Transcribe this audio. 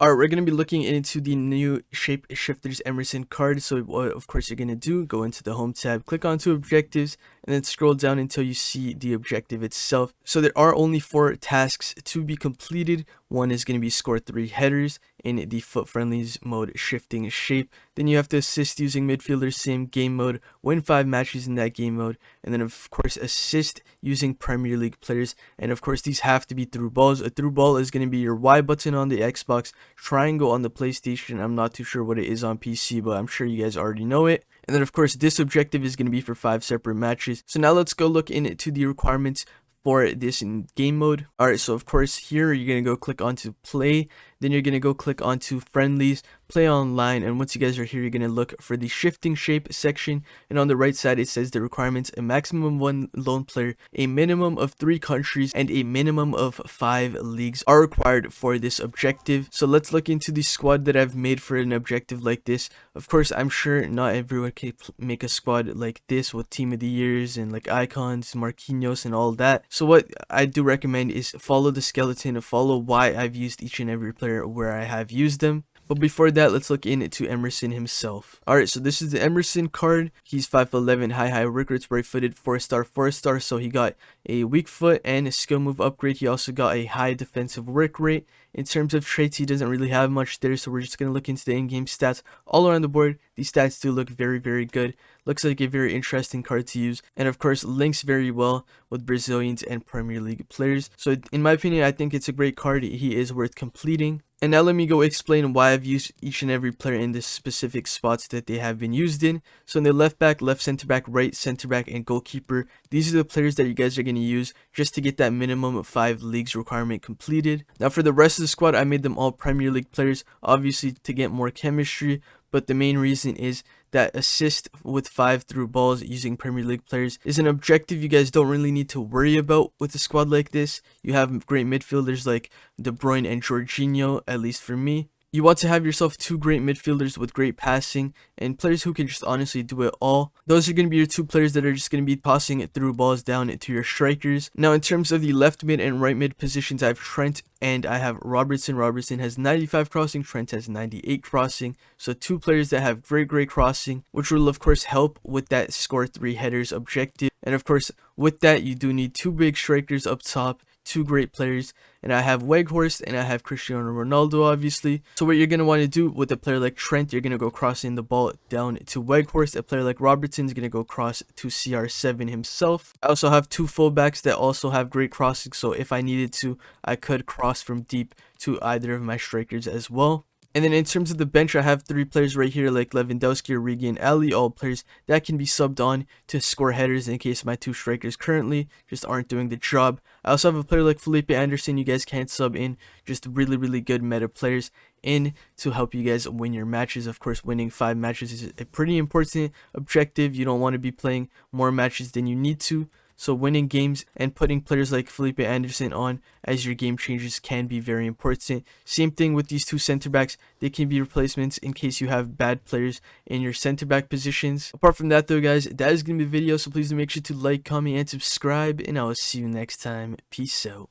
Alright, we're going to be looking into the new Shapeshifters Emerson card. So what of course you're going to do, go into the home tab, click onto objectives, and then scroll down until you see the objective itself. So there are only 4 tasks to be completed. One is going to be score 3 headers in the foot friendlies mode shifting shape. Then you have to assist using midfielders, same game mode, win 5 matches in that game mode, and then of course assist using Premier League players. And of course these have to be through balls. A through ball is going to be your Y button on the Xbox, triangle on the PlayStation. I'm not too sure what it is on PC, but I'm sure you guys already know it. And then of course this objective is going to be for 5 separate matches. So now let's go look into the requirements for this in game mode. Alright, so of course here you're going to go click onto play, then you're going to go click onto friendlies, play online, and once you guys are here you're going to look for the shifting shape section, and on the right side it says the requirements: a maximum of 1 lone player, a minimum of 3 countries, and a minimum of 5 leagues are required for this objective. So let's look into the squad that I've made for an objective like this. Of course I'm sure not everyone can make a squad like this with team of the years and like icons, Marquinhos, and all that. So what I do recommend is follow the skeleton, follow why I've used each and every player where I have used them. But before that, let's look into Emerson himself. Alright, so this is the Emerson card. He's 5'11", high records, right-footed, 4-star, so he got a weak foot and a skill move upgrade. He also got a high defensive work rate. In terms of traits, he doesn't really have much there, so we're just going to look into the in-game stats all around the board. These stats do look very, very good. Looks like a very interesting card to use, and of course links very well with Brazilians and Premier League players. So in my opinion, I think it's a great card. He is worth completing. And now let me go explain why I've used each and every player in the specific spots that they have been used in. So in the left back, left center back, right center back, and goalkeeper, these are the players that you guys are going to use just to get that minimum of 5 leagues requirement completed. Now for the rest of the squad, I made them all Premier League players, obviously to get more chemistry, but the main reason is that assist with 5 through balls using Premier League players is an objective you guys don't really need to worry about with a squad like this. You have great midfielders like De Bruyne and Jorginho, at least for me. You want to have yourself 2 great midfielders with great passing and players who can just honestly do it all. Those are going to be your 2 players that are just going to be tossing it through balls down to your strikers. Now in terms of the left mid and right mid positions, I have Trent and I have Robertson. Robertson has 95 crossing, Trent has 98 crossing. So 2 players that have great crossing, which will of course help with that score 3 headers objective. And of course with that you do need 2 big strikers up top, 2 great players, and I have Weghorst and I have Cristiano Ronaldo obviously. So what you're going to want to do with a player like Trent, you're going to go crossing the ball down to Weghorst. A player like Robertson is going to go cross to CR7 himself. I also have 2 fullbacks that also have great crossing, so if I needed to, I could cross from deep to either of my strikers as well. And then in terms of the bench, I have 3 players right here like Lewandowski, Origi, and Ali, all players that can be subbed on to score headers in case my 2 strikers currently just aren't doing the job. I also have a player like Felipe Anderson you guys can't sub in, just really good meta players in to help you guys win your matches. Of course, winning 5 matches is a pretty important objective. You don't want to be playing more matches than you need to. So winning games and putting players like Felipe Anderson on as your game changers can be very important. Same thing with these 2 center backs. They can be replacements in case you have bad players in your center back positions. Apart from that though guys, that is going to be the video. So please do make sure to like, comment, and subscribe. And I will see you next time. Peace out.